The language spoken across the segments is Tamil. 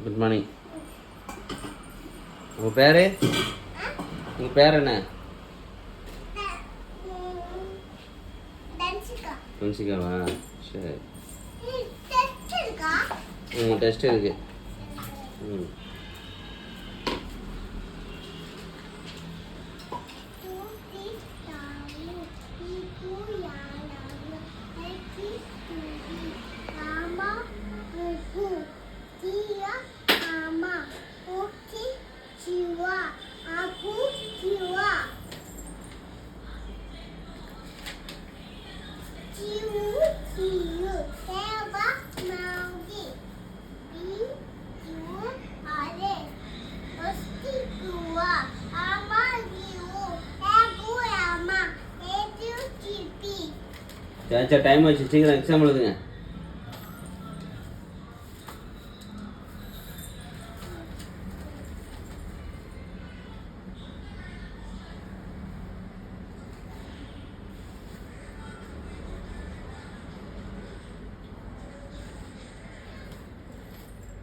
Good morning. உங்கள் பேர்? உங்கள் பேர் என்ன? தன்சிகாவா? சரி. டெஸ்ட் இருக்கு. சரி டைம் ஆச்சு, சீக்கிரம் எக்ஸாம் எழுதுங்க.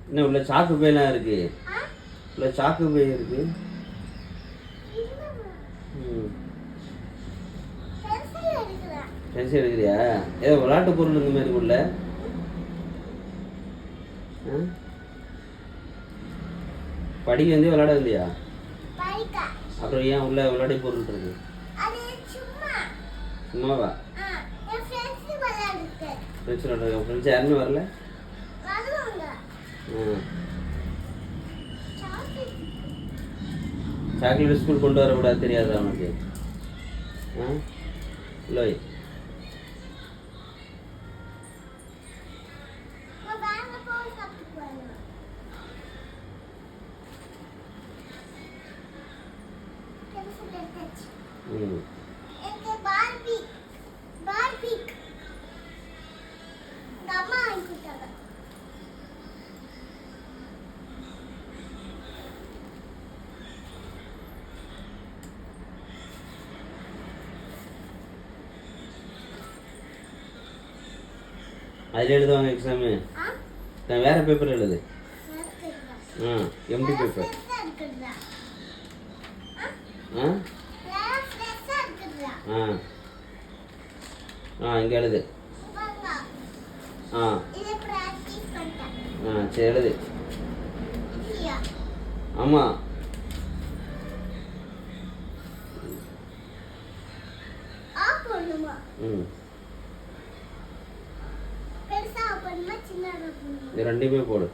என்ன உள்ள சாக்கு பையெல்லாம் இருக்கு? உள்ள சாக்கு பை இருக்கு. பென்சில் எடுக்கிறியா? ஏதோ விளையாட்டு பொருள் இந்த மாதிரி உள்ள படிக்க வந்து விளையாட இல்லையா? அப்புறம் ஏன் உள்ள விளையாட்டு பொருள் இருக்கு? சும்மாவா? ஃப்ரெண்ட்ஸ் விளையாடுற ஃப்ரெண்ட்ஸ் யாருமே வரல? சாக்லேட் ஸ்கூல் கொண்டு வரக்கூடாது தெரியாது அவனுக்கு? இல்லை அதில் எழுதுவாங்க எக்ஸாமு. நான் வேறு பேப்பர் எழுது. Empty paper. இங்கே எழுது. சரி எழுது. ஆமாம். இது ரெண்டுமே போடு.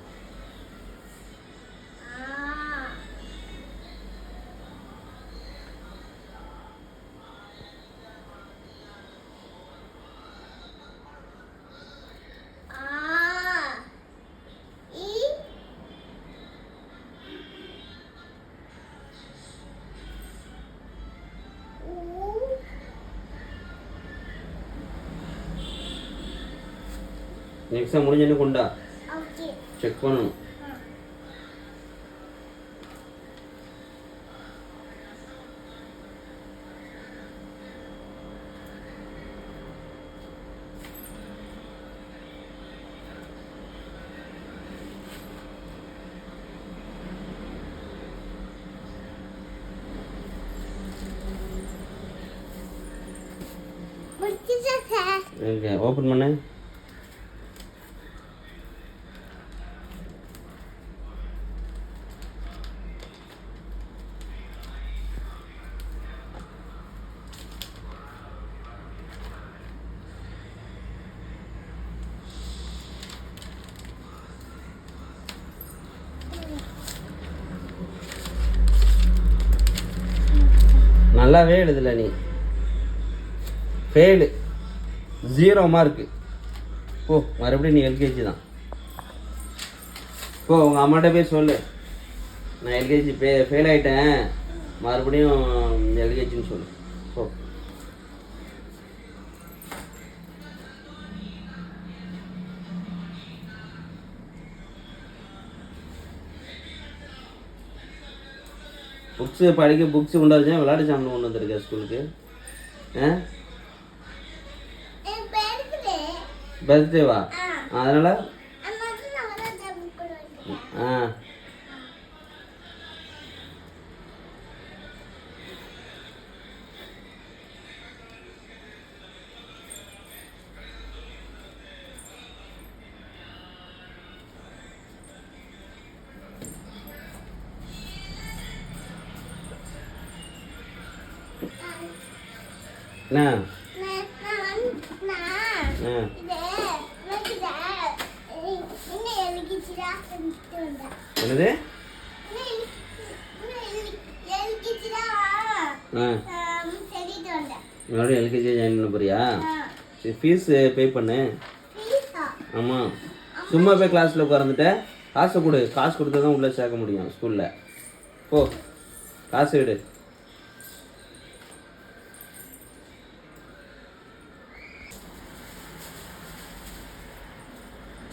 எக்ஸாம் முடிஞ்சு கொண்டா செக் பண்ணணும். ஓப்பன் பண்ணு. நல்லாவே எழுதலை நீ, ஃபெயிலு, 0 மார்க்கு. போ மறுபடியும் நீ எல்கேஜி தான். போ உங்கள் அம்மாட்ட போய் சொல்லு, நான் எல்கேஜி ஃபெயில் ஆகிட்டேன், மறுபடியும் எல்கேஜின்னு சொல்லு. போ. புக்ஸு படிக்க புக்ஸு கொண்டு வச்சேன், விளையாட்டு சாமான் கொண்டு வந்துருக்கேன் ஸ்கூலுக்கு. பர்த்டேவா? அதனால் ஆ என்ன என்னது மறுபடியும் எல்கேஜி ஜாயின் பண்ண போறியா? சரி ஃபீஸ் பே பண்ணு. ஆமாம் சும்மா போய் கிளாஸில் உட்காந்துட்ட காசை கொடு. காசு கொடுத்தா தான் உள்ளே சேர்க்க முடியும் ஸ்கூலில். போ காசு எடு.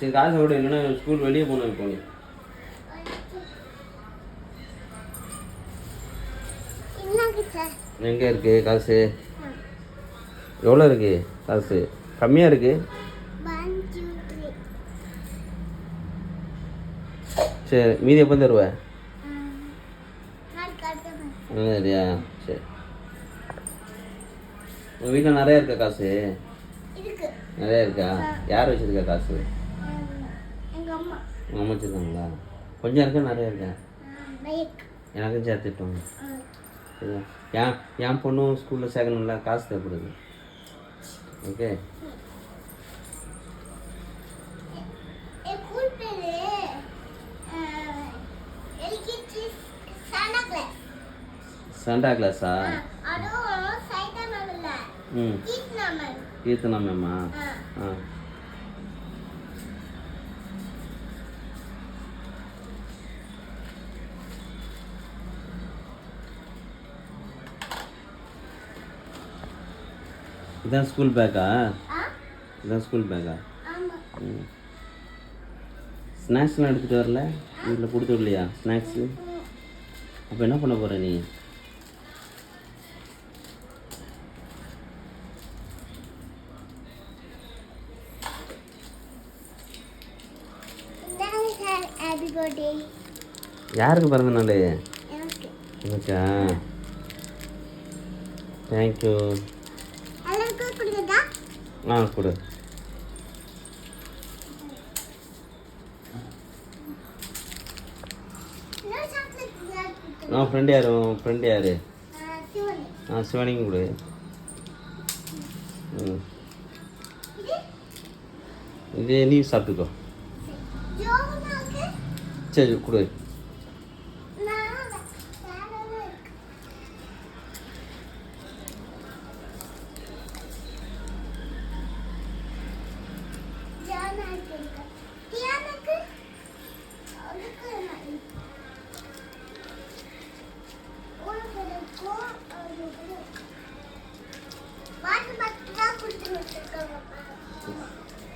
சரி காசை விடு, இல்லைன்னா ஸ்கூல் வெளியே போகணும். இப்போ நீ எங்கே இருக்கு காசு? எவ்வளோ இருக்கு காசு? கம்மியாக இருக்கு. சரி மீதி எப்போ தருவேன்? சரியா சரி. உங்கள் வீட்டில் நிறையா இருக்கா காசு? நிறையா இருக்கா? யார் வச்சுருக்கா காசு? உங்கள் அம்மா வச்சுருக்காங்களா? கொஞ்சம் இருக்கா நிறையா இருக்கா? எனக்கும் சேர்த்துட்டோம். சரியா என் பொண்ணும் ஸ்கூலில் சேர்க்கணும்ல, காசு தேவைப்படுது. ஓகே சண்டா கிளாஸா? ம் கீர்த்தனா மேமா? ஆ இதான் ஸ்கூல் பேக்கா? இதான் ஸ்கூல் பேக்கா? ம் ஸ்நாக்ஸ்லாம் எடுத்துகிட்டு வரல? வீட்டில் கொடுத்து விடலையா ஸ்நாக்ஸு? அப்போ என்ன பண்ண போகிற நீ? யாருக்கு பிறந்த நாள்? எனக்கா? தேங்க்யூ. ஆ கொடு. ஃப்ரெண்டு யார்? ஃப்ரெண்டு யார்? சிவனிக்கும் கொடு. ம் இது நீ சாப்பிட்டுக்கோ. சரி கொடு.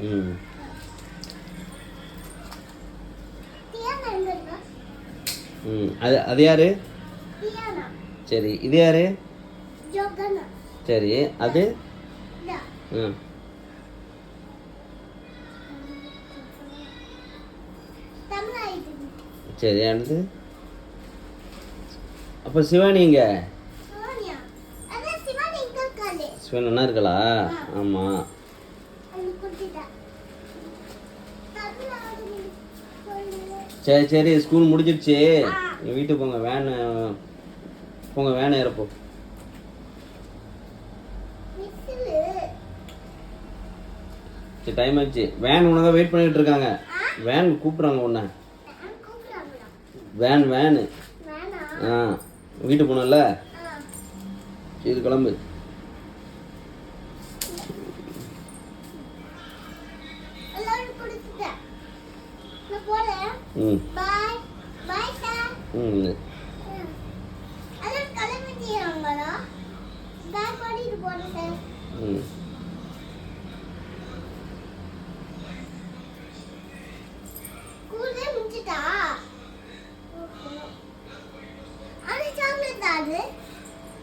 ம் ம் அது யாரு? சரி இது யாரு? சரி அது? ம் சரி அடுத்து? அப்போ சிவானி எங்க? சிவானி ஒன்றா இருக்கலாம். ஆமாம் சரி சரி ஸ்கூல் முடிஞ்சிடுச்சு. நீங்கள் வீட்டுக்கு போங்க. வேனு போங்க, வேனை ஏறப்போ. சரி டைம் ஆச்சு. வேன் உனக்காக வெயிட் பண்ணிகிட்டு இருக்காங்க. வேன் கூப்பிட்றாங்க உன்னை. வேனு ஆ வீட்டுக்கு போனல. சரி கிளம்பு. ம் ம் ம்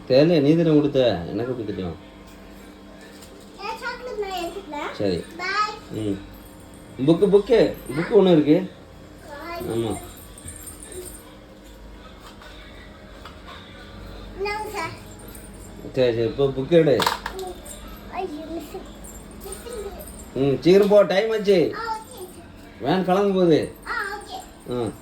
தெரியல, நீ தானே கொடுத்த, எனக்கு எப்படி தெரியும்? சரி ம் புக்கு ஒன்று இருக்கு. ஆமாம். சரி சரி இப்போ புக் எடு. ம் சீக்கிரம் போ, டைம் ஆச்சு. வேன் கிளம்ப போகுது. ம்